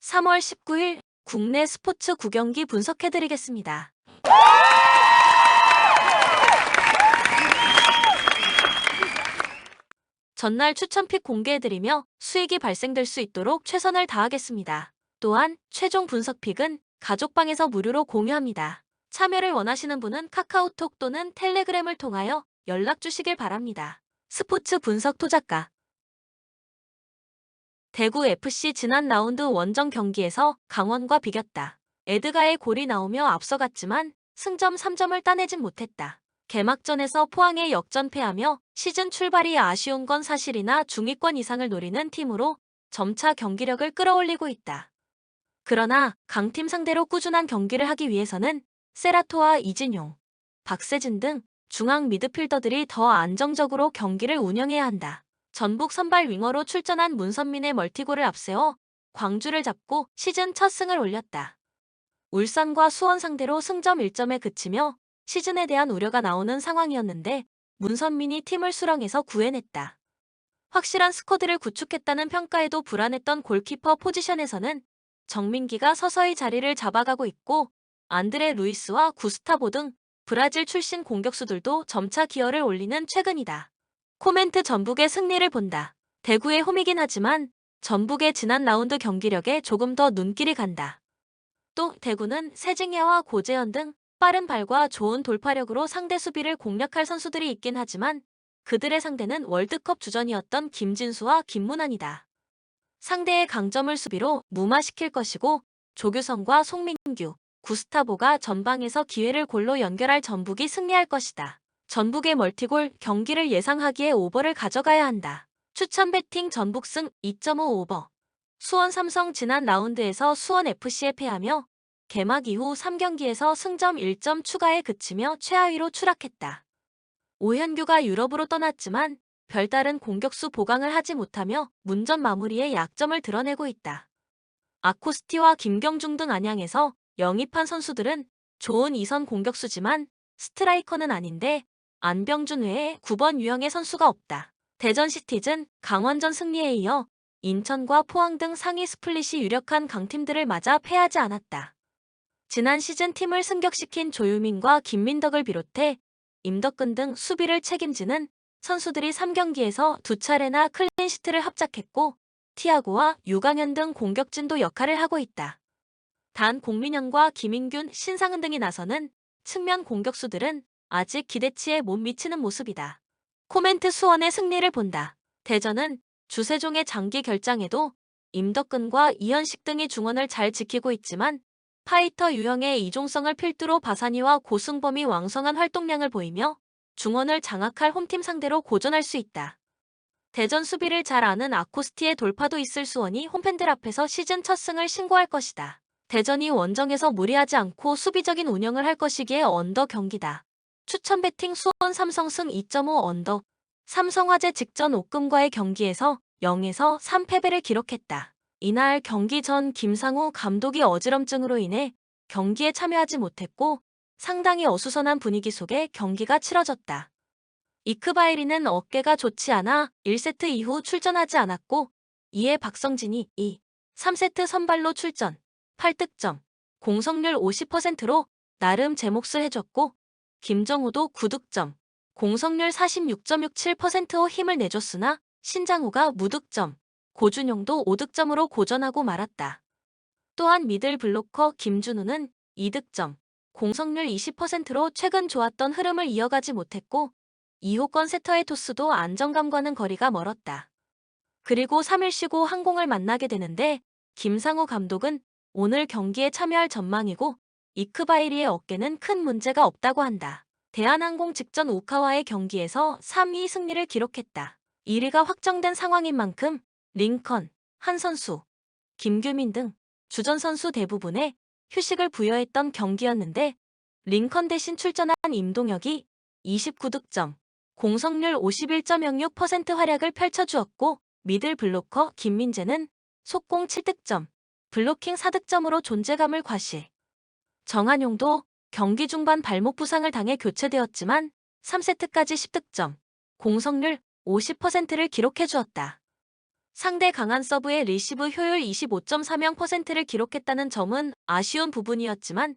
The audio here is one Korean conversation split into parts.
3월 19일 국내 스포츠 9경기 분석해드리겠습니다. 전날 추천픽 공개해드리며 수익이 발생될 수 있도록 최선을 다하겠습니다. 또한 최종 분석픽은 가족방에서 무료로 공유합니다. 참여를 원하시는 분은 카카오톡 또는 텔레그램을 통하여 연락 주시길 바랍니다. 스포츠 분석 토작가 대구FC 지난 라운드 원정 경기에서 강원과 비겼다. 에드가의 골이 나오며 앞서갔지만 승점 3점을 따내진 못했다. 개막전에서 포항에 역전패하며 시즌 출발이 아쉬운 건 사실이나 중위권 이상을 노리는 팀으로 점차 경기력을 끌어올리고 있다. 그러나 강팀 상대로 꾸준한 경기를 하기 위해서는 세라토와 이진용, 박세진 등 중앙 미드필더들이 더 안정적으로 경기를 운영해야 한다. 전북 선발 윙어로 출전한 문선민의 멀티골을 앞세워 광주를 잡고 시즌 첫 승을 올렸다. 울산과 수원 상대로 승점 1점에 그치며 시즌에 대한 우려가 나오는 상황이었는데 문선민이 팀을 수렁에서 구해냈다. 확실한 스쿼드를 구축했다는 평가에도 불안했던 골키퍼 포지션에서는 정민기가 서서히 자리를 잡아가고 있고 안드레 루이스와 구스타보 등 브라질 출신 공격수들도 점차 기여를 올리는 최근이다. 코멘트 전북의 승리를 본다. 대구의 홈이긴 하지만 전북의 지난 라운드 경기력에 조금 더 눈길이 간다. 또 대구는 세징야와 고재현 등 빠른 발과 좋은 돌파력으로 상대 수비를 공략할 선수들이 있긴 하지만 그들의 상대는 월드컵 주전이었던 김진수와 김문환이다. 상대의 강점을 수비로 무마시킬 것이고 조규성과 송민규, 구스타보가 전방에서 기회를 골로 연결할 전북이 승리할 것이다. 전북의 멀티골 경기를 예상하기에 오버를 가져가야 한다. 추천 배팅 전북승 2.5 오버. 수원 삼성 지난 라운드에서 수원FC에 패하며 개막 이후 3경기에서 승점 1점 추가에 그치며 최하위로 추락했다. 오현규가 유럽으로 떠났지만 별다른 공격수 보강을 하지 못하며 문전 마무리에 약점을 드러내고 있다. 아코스티와 김경중 등 안양에서 영입한 선수들은 좋은 이선 공격수지만 스트라이커는 아닌데 안병준 외에 9번 유형의 선수가 없다. 대전 시티즌 강원전 승리에 이어 인천과 포항 등 상위 스플릿이 유력한 강팀들을 맞아 패하지 않았다. 지난 시즌 팀을 승격시킨 조유민과 김민덕을 비롯해 임덕근 등 수비를 책임지는 선수들이 3경기에서 2차례나 클린시트를 합작했고 티아고와 유강현 등 공격진도 역할을 하고 있다. 단 공민현과 김인균, 신상은 등이 나서는 측면 공격수들은 아직 기대치에 못 미치는 모습이다. 코멘트 수원의 승리를 본다. 대전은 주세종의 장기 결장에도 임덕근과 이현식 등이 중원을 잘 지키고 있지만 파이터 유형의 이종성을 필두로 바사니와 고승범이 왕성한 활동량을 보이며 중원을 장악할 홈팀 상대로 고전할 수 있다. 대전 수비를 잘 아는 아코스티의 돌파도 있을 수원이 홈팬들 앞에서 시즌 첫 승을 신고할 것이다. 대전이 원정에서 무리하지 않고 수비적인 운영을 할 것이기에 언더 경기다. 추천 배팅 수원 삼성승 2.5 언더. 삼성화재 직전 옥금과의 경기에서 0에서 3 패배를 기록했다. 이날 경기 전 김상우 감독이 어지럼증으로 인해 경기에 참여하지 못했고 상당히 어수선한 분위기 속에 경기가 치러졌다. 이크바이리는 어깨가 좋지 않아 1세트 이후 출전하지 않았고 이에 박성진이 2, 3세트 선발로 출전, 8득점, 공성률 50%로 나름 제 몫을 해줬고 김정우도 9득점, 공성률 46.67%로 힘을 내줬으나 신장우가 무득점, 고준용도 5득점으로 고전하고 말았다. 또한 미들 블로커 김준우는 2득점, 공성률 20%로 최근 좋았던 흐름을 이어가지 못했고 2호권 세터의 토스도 안정감과는 거리가 멀었다. 그리고 3일 쉬고 항공을 만나게 되는데 김상우 감독은 오늘 경기에 참여할 전망이고 이크바이리의 어깨는 큰 문제가 없다고 한다. 대한항공 직전 오카와의 경기에서 3위 승리를 기록했다. 1위가 확정된 상황인 만큼 링컨, 한 선수, 김규민 등 주전 선수 대부분에 휴식을 부여했던 경기였는데 링컨 대신 출전한 임동혁이 29득점, 공성률 51.06% 활약을 펼쳐주었고 미들 블로커 김민재는 속공 7득점, 블로킹 4득점으로 존재감을 과시. 정한용도 경기 중반 발목 부상을 당해 교체되었지만 3세트까지 10득점, 공성률 50%를 기록해주었다. 상대 강한 서브의 리시브 효율 25.40%를 기록했다는 점은 아쉬운 부분이었지만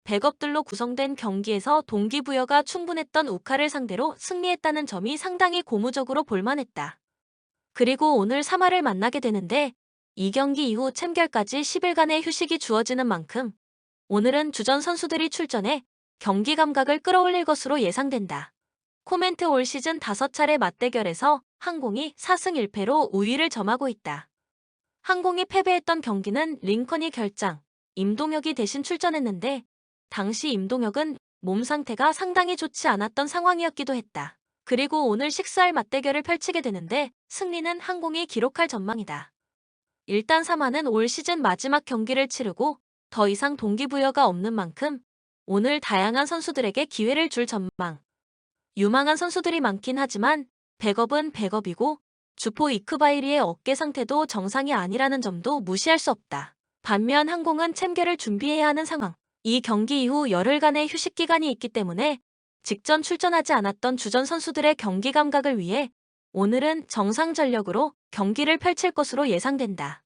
백업들로 구성된 경기에서 동기부여가 충분했던 우카를 상대로 승리했다는 점이 상당히 고무적으로 볼만했다. 그리고 오늘 3화를 만나게 되는데 이 경기 이후 챔결까지 10일간의 휴식이 주어지는 만큼 오늘은 주전 선수들이 출전해 경기 감각을 끌어올릴 것으로 예상된다. 코멘트 올 시즌 5차례 맞대결에서 항공이 4승 1패로 우위를 점하고 있다. 항공이 패배했던 경기는 링컨이 결장, 임동혁이 대신 출전했는데 당시 임동혁은 몸 상태가 상당히 좋지 않았던 상황이었기도 했다. 그리고 오늘 식스할 맞대결을 펼치게 되는데 승리는 항공이 기록할 전망이다. 일단 3화는 올 시즌 마지막 경기를 치르고 더 이상 동기부여가 없는 만큼 오늘 다양한 선수들에게 기회를 줄 전망. 유망한 선수들이 많긴 하지만 백업은 백업이고 주포 이크바이리의 어깨 상태도 정상이 아니라는 점도 무시할 수 없다. 반면 항공은 챔결을 준비해야 하는 상황. 이 경기 이후 열흘간의 휴식 기간이 있기 때문에 직전 출전하지 않았던 주전 선수들의 경기 감각을 위해 오늘은 정상 전력으로 경기를 펼칠 것으로 예상된다.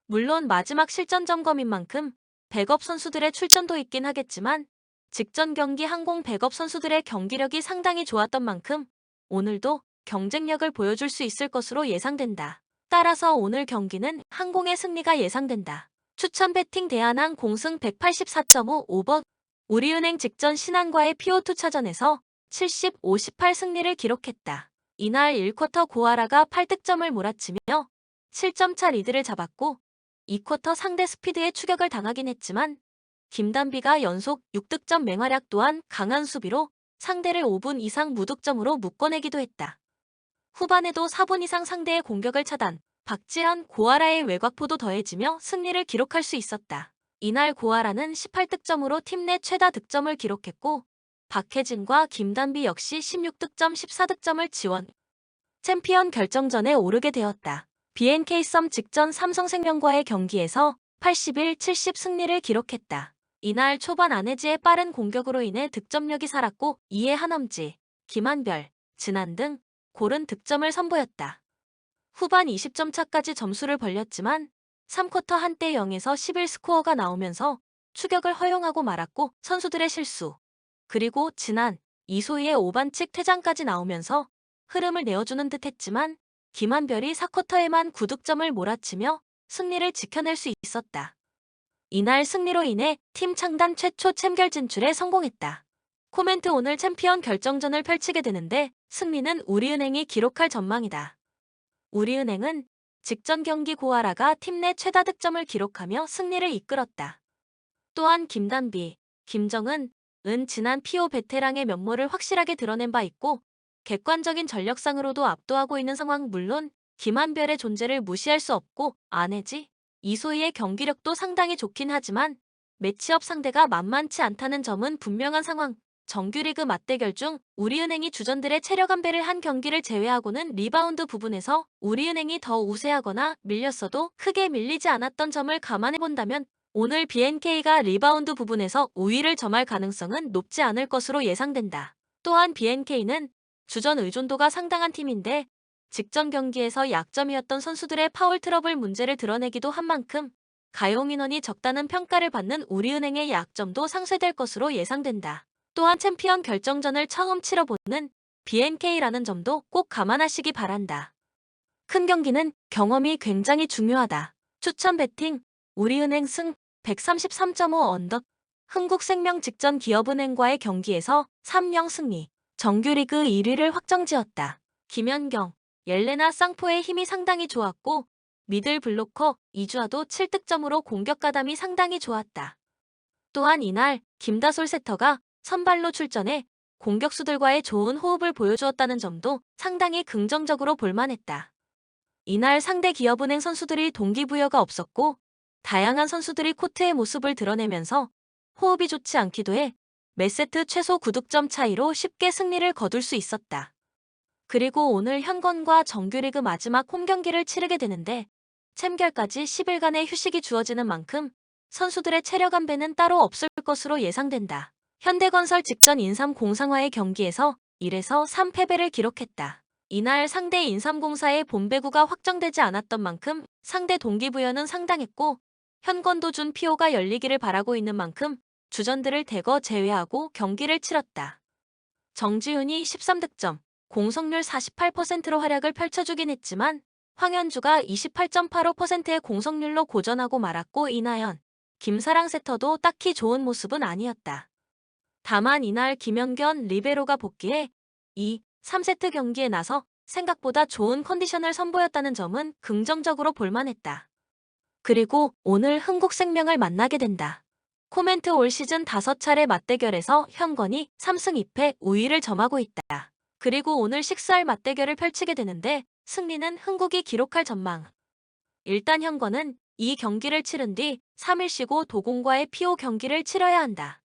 물론 마지막 실전 점검인 만큼 백업 선수들의 출전도 있긴 하겠지만 직전 경기 항공 백업 선수들의 경기력이 상당히 좋았던 만큼 오늘도 경쟁력을 보여줄 수 있을 것으로 예상된다. 따라서 오늘 경기는 항공의 승리가 예상된다. 추천 배팅 대한항 공승 184.5 오버 우리은행 직전 신한과의 PO2차전에서 70, 58 승리를 기록했다. 이날 1쿼터 고아라가 8득점을 몰아치며 7점 차 리드를 잡았고 2쿼터 상대 스피드에 추격을 당하긴 했지만 김단비가 연속 6득점 맹활약 또한 강한 수비로 상대를 5분 이상 무득점으로 묶어내기도 했다. 후반에도 4분 이상 상대의 공격을 차단, 박지현, 고아라의 외곽포도 더해지며 승리를 기록할 수 있었다. 이날 고아라는 18득점으로 팀 내 최다 득점을 기록했고 박혜진과 김단비 역시 16득점 14득점을 지원. 챔피언 결정전에 오르게 되었다. BNK 썸 직전 삼성생명과의 경기에서 81, 70 승리를 기록했다. 이날 초반 안혜지의 빠른 공격으로 인해 득점력이 살았고 이에 한엄지, 김한별, 진한 등 고른 득점을 선보였다. 후반 20점 차까지 점수를 벌렸지만 3쿼터 한때 0에서 11 스코어가 나오면서 추격을 허용하고 말았고 선수들의 실수, 그리고 진한, 이소희의 오반칙 퇴장까지 나오면서 흐름을 내어주는 듯 했지만 김한별이 4쿼터에만 9득점을 몰아치며 승리를 지켜낼 수 있었다. 이날 승리로 인해 팀 창단 최초 챔결 진출에 성공했다. 코멘트 오늘 챔피언 결정전을 펼치게 되는데 승리는 우리은행이 기록할 전망이다. 우리은행은 직전 경기 고아라가 팀 내 최다 득점을 기록하며 승리를 이끌었다. 또한 김단비, 김정은, 지난 PO 베테랑의 면모를 확실하게 드러낸 바 있고 객관적인 전력상으로도 압도하고 있는 상황. 물론 김한별의 존재를 무시할 수 없고 안혜지, 이소희의 경기력도 상당히 좋긴 하지만 매치업 상대가 만만치 않다는 점은 분명한 상황. 정규리그 맞대결 중 우리은행이 주전들의 체력 안배를 한 경기를 제외하고는 리바운드 부분에서 우리은행이 더 우세하거나 밀렸어도 크게 밀리지 않았던 점을 감안해본다면 오늘 BNK가 리바운드 부분에서 우위를 점할 가능성은 높지 않을 것으로 예상된다. 또한 BNK는 주전 의존도가 상당한 팀인데 직전 경기에서 약점이었던 선수들의 파울 트러블 문제를 드러내기도 한 만큼 가용 인원이 적다는 평가를 받는 우리은행의 약점도 상쇄될 것으로 예상된다. 또한 챔피언 결정전을 처음 치러보는 BNK라는 점도 꼭 감안하시기 바란다. 큰 경기는 경험이 굉장히 중요하다. 추천 배팅 우리은행 승 133.5 언더 흥국생명 직전 기업은행과의 경기에서 3-0 승리 정규리그 1위를 확정지었다. 김연경, 옐레나 쌍포의 힘이 상당히 좋았고 미들 블로커 이주아도 7득점으로 공격 가담이 상당히 좋았다. 또한 이날 김다솔 세터가 선발로 출전해 공격수들과의 좋은 호흡을 보여주었다는 점도 상당히 긍정적으로 볼만했다. 이날 상대 기업은행 선수들이 동기부여가 없었고 다양한 선수들이 코트의 모습을 드러내면서 호흡이 좋지 않기도 해 매 세트 최소 9득점 차이로 쉽게 승리를 거둘 수 있었다. 그리고 오늘 현건과 정규리그 마지막 홈경기를 치르게 되는데 챔결까지 10일간의 휴식이 주어지는 만큼 선수들의 체력 안배는 따로 없을 것으로 예상된다. 현대건설 직전 인삼 공상화의 경기에서 1에서 3 패배를 기록했다. 이날 상대 인삼공사의 본배구가 확정되지 않았던 만큼 상대 동기부여는 상당했고 현건도 준 피오가 열리기를 바라고 있는 만큼 주전들을 대거 제외하고 경기를 치렀다. 정지훈이 13득점, 공성률 48%로 활약을 펼쳐주긴 했지만 황현주가 28.85%의 공성률로 고전하고 말았고 이나연, 김사랑 세터도 딱히 좋은 모습은 아니었다. 다만 이날 김연견 리베로가 복귀해 2, 3세트 경기에 나서 생각보다 좋은 컨디션을 선보였다는 점은 긍정적으로 볼만했다. 그리고 오늘 흥국생명을 만나게 된다. 코멘트 올 시즌 5차례 맞대결에서 현건이 3승 2패 우위를 점하고 있다. 그리고 오늘 식스할 맞대결을 펼치게 되는데 승리는 흥국이 기록할 전망. 일단 현건은 이 경기를 치른 뒤 3일 쉬고 도공과의 피오 경기를 치러야 한다.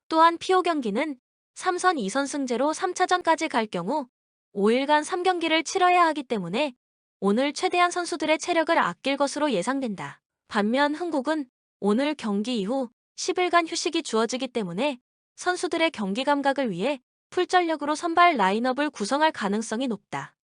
또한 피오 경기는 3선 2선승제로 3차전까지 갈 경우 5일간 3경기를 치러야 하기 때문에 오늘 최대한 선수들의 체력을 아낄 것으로 예상된다. 반면 흥국은 오늘 경기 이후 10일간 휴식이 주어지기 때문에 선수들의 경기 감각을 위해 풀전력으로 선발 라인업을 구성할 가능성이 높다.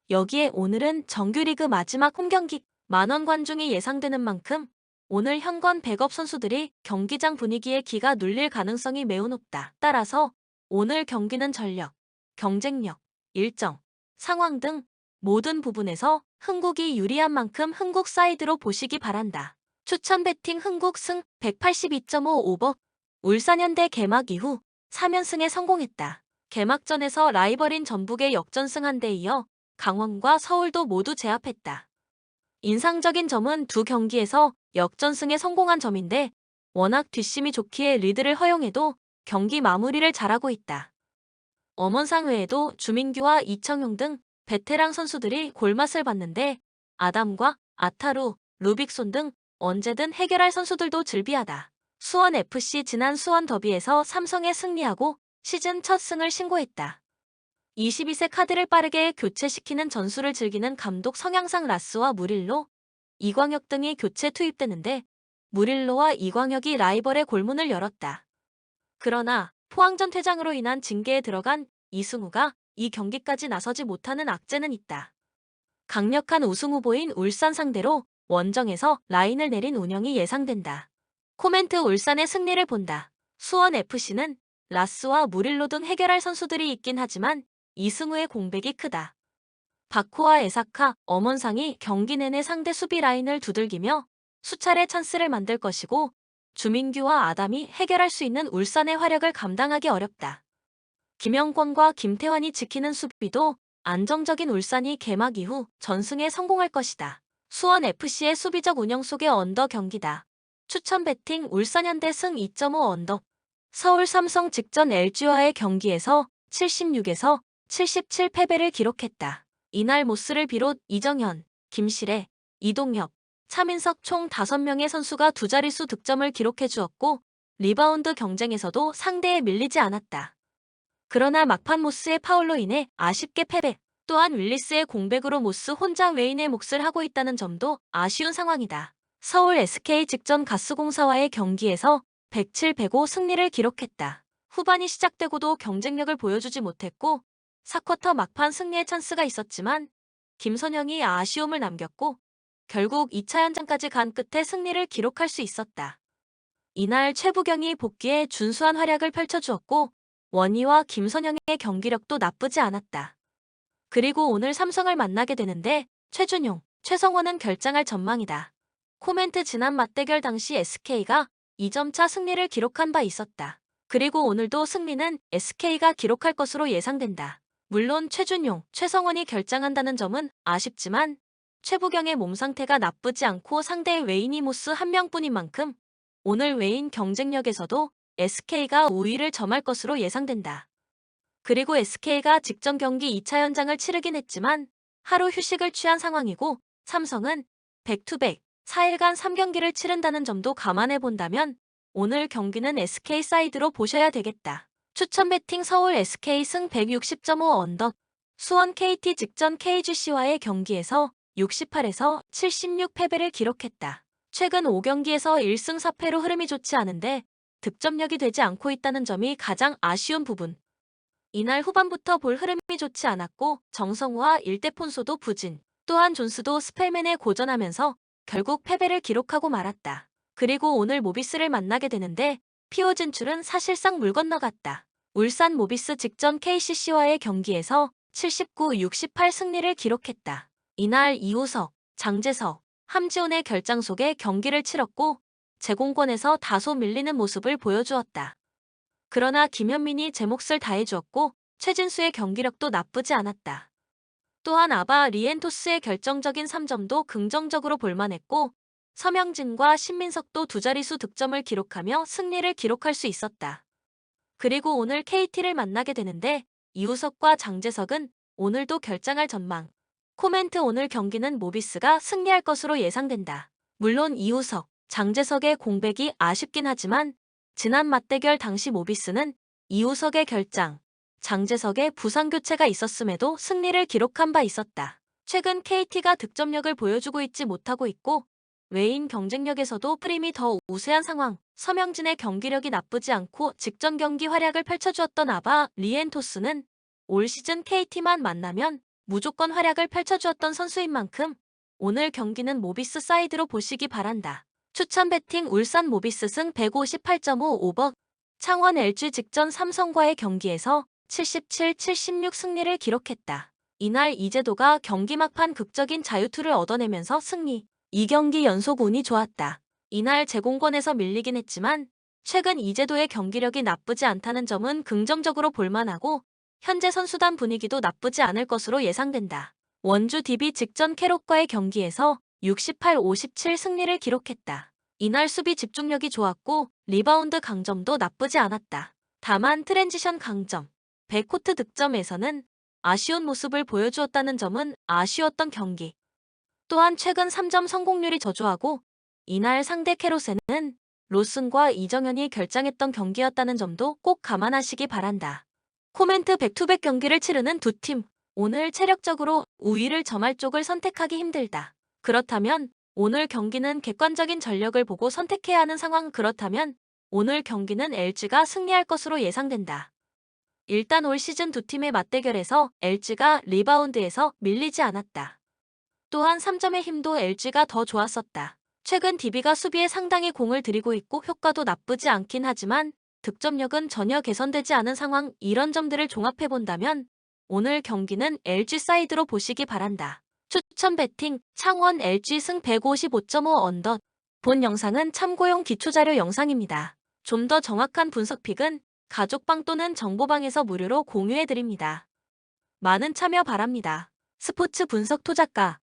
여기에 오늘은 정규리그 마지막 홈경기 만원 관중이 예상되는 만큼 오늘 현건 백업 선수들이 경기장 분위기에 기가 눌릴 가능성이 매우 높다. 따라서 오늘 경기는 전력, 경쟁력, 일정, 상황 등 모든 부분에서 흥국이 유리한 만큼 흥국 사이드로 보시기 바란다. 추천 배팅 흥국 승 182.5 오버. 울산현대 개막 이후 3연승에 성공했다. 개막전에서 라이벌인 전북의 역전승한 데 이어 강원과 서울도 모두 제압했다. 인상적인 점은 두 경기에서 역전승에 성공한 점인데 워낙 뒷심이 좋기에 리드를 허용해도 경기 마무리를 잘하고 있다. 엄원상 외에도 주민규와 이청용 등 베테랑 선수들이 골맛을 봤는데 아담과 아타루, 루빅손 등 언제든 해결할 선수들도 즐비하다. 수원FC 지난 수원 더비에서 삼성에 승리하고 시즌 첫 승을 신고했다. 22세 카드를 빠르게 교체시키는 전술을 즐기는 감독 성향상 라스와 무릴로, 이광혁 등이 교체 투입되는데 무릴로와 이광혁이 라이벌의 골문을 열었다. 그러나 포항전 퇴장으로 인한 징계에 들어간 이승우가 이 경기까지 나서지 못하는 악재는 있다. 강력한 우승 후보인 울산 상대로 원정에서 라인을 내린 운영이 예상된다. 코멘트 울산의 승리를 본다. 수원FC는 라스와 무릴로 등 해결할 선수들이 있긴 하지만 이승우의 공백이 크다. 바코와 에사카, 엄원상이 경기 내내 상대 수비 라인을 두들기며 수차례 찬스를 만들 것이고 주민규와 아담이 해결할 수 있는 울산의 화력을 감당하기 어렵다. 김영권과 김태환이 지키는 수비도 안정적인 울산이 개막 이후 전승에 성공할 것이다. 수원FC의 수비적 운영 속의 언더 경기다. 추천 배팅 울산현대 승 2.5 언더. 서울 삼성 직전 LG와의 경기에서 76에서 77 패배를 기록했다. 이날 모스를 비롯 이정현, 김실애, 이동혁, 차민석 총 5명의 선수가 두 자릿수 득점을 기록해 주었고 리바운드 경쟁에서도 상대에 밀리지 않았다. 그러나 막판 모스의 파울로 인해 아쉽게 패배. 또한 윌리스의 공백으로 모스 혼자 외인의 몫을 하고 있다는 점도 아쉬운 상황이다. 서울 SK 직전 가스공사와의 경기에서 107, 105 승리를 기록했다. 후반이 시작되고도 경쟁력을 보여주지 못했고 4쿼터 막판 승리의 찬스가 있었지만 김선영이 아쉬움을 남겼고 결국 2차 연장까지 간 끝에 승리를 기록할 수 있었다. 이날 최부경이 복귀해 준수한 활약을 펼쳐주었고 원희와 김선영의 경기력도 나쁘지 않았다. 그리고 오늘 삼성을 만나게 되는데 최준용, 최성원은 결장할 전망이다. 코멘트 지난 맞대결 당시 SK가 2점차 승리를 기록한 바 있었다. 그리고 오늘도 승리는 SK가 기록할 것으로 예상된다. 물론 최준용, 최성원이 결장한다는 점은 아쉽지만 최부경의 몸 상태가 나쁘지 않고 상대의 웨이니 모스 한 명뿐인 만큼 오늘 웨인 경쟁력에서도 SK가 우위를 점할 것으로 예상된다. 그리고 SK가 직전 경기 2차 연장을 치르긴 했지만 하루 휴식을 취한 상황이고 삼성은 백투백 4일간 3경기를 치른다는 점도 감안해 본다면 오늘 경기는 SK 사이드로 보셔야 되겠다. 추천 배팅 서울 SK 승 160.5 언더. 수원 KT 직전 KGC와의 경기에서 68에서 76 패배를 기록했다. 최근 5경기에서 1승 4패로 흐름이 좋지 않은데 득점력이 되지 않고 있다는 점이 가장 아쉬운 부분. 이날 후반부터 볼 흐름이 좋지 않았고 정성우와 일대폰소도 부진, 또한 존스도 스펠맨에 고전하면서 결국 패배를 기록하고 말았다. 그리고 오늘 모비스를 만나게 되는데 피오 진출은 사실상 물 건너갔다. 울산 모비스 직전 KCC와의 경기에서 79-68 승리를 기록했다. 이날 이우석, 장재석, 함지훈의 결장 속에 경기를 치렀고 제공권에서 다소 밀리는 모습을 보여주었다. 그러나 김현민이 제 몫을 다해주었고 최진수의 경기력도 나쁘지 않았다. 또한 아바 리엔토스의 결정적인 3점도 긍정적으로 볼만했고 서명진과 신민석도 두 자릿수 득점을 기록하며 승리를 기록할 수 있었다. 그리고 오늘 KT를 만나게 되는데 이우석과 장재석은 오늘도 결장할 전망. 코멘트 오늘 경기는 모비스가 승리할 것으로 예상된다. 물론 이우석, 장재석의 공백이 아쉽긴 하지만 지난 맞대결 당시 모비스는 이우석의 결장, 장재석의 부상 교체가 있었음에도 승리를 기록한 바 있었다. 최근 KT가 득점력을 보여주고 있지 못하고 있고 외인 경쟁력에서도 프림이 더 우세한 상황. 서명진의 경기력이 나쁘지 않고 직전 경기 활약을 펼쳐주었던 아바 리엔토스는 올 시즌 KT만 만나면 무조건 활약을 펼쳐주었던 선수인 만큼 오늘 경기는 모비스 사이드로 보시기 바란다. 추천 배팅 울산 모비스 승 158.5 오버. 창원 LG 직전 삼성과의 경기에서 77-76 승리를 기록했다. 이날 이재도가 경기 막판 극적인 자유투를 얻어내면서 승리. 2경기 연속 운이 좋았다. 이날 제공권에서 밀리긴 했지만 최근 이재도의 경기력이 나쁘지 않다는 점은 긍정적으로 볼만하고 현재 선수단 분위기도 나쁘지 않을 것으로 예상된다. 원주 DB 직전 캐롯과의 경기에서 68-57 승리를 기록했다. 이날 수비 집중력이 좋았고 리바운드 강점도 나쁘지 않았다. 다만 트랜지션 강점, 백코트 득점에서는 아쉬운 모습을 보여주었다는 점은 아쉬웠던 경기. 또한 최근 3점 성공률이 저조하고 이날 상대 캐롯에는 로슨과 이정현이 결장했던 경기였다는 점도 꼭 감안하시기 바란다. 코멘트 백투백 경기를 치르는 두 팀. 오늘 체력적으로 우위를 점할 쪽을 선택하기 힘들다. 그렇다면 오늘 경기는 객관적인 전력을 보고 선택해야 하는 상황. 그렇다면 오늘 경기는 LG가 승리할 것으로 예상된다. 일단 올 시즌 두 팀의 맞대결에서 LG가 리바운드에서 밀리지 않았다. 또한 3점의 힘도 LG가 더 좋았었다. 최근 DB가 수비에 상당히 공을 들이고 있고 효과도 나쁘지 않긴 하지만 득점력은 전혀 개선되지 않은 상황. 이런 점들을 종합해본다면 오늘 경기는 LG 사이드로 보시기 바란다. 추천 배팅 창원 LG 승 155.5 언더. 본 영상은 참고용 기초자료 영상입니다. 좀 더 정확한 분석 픽은 가족방 또는 정보방에서 무료로 공유해드립니다. 많은 참여 바랍니다. 스포츠 분석 토작가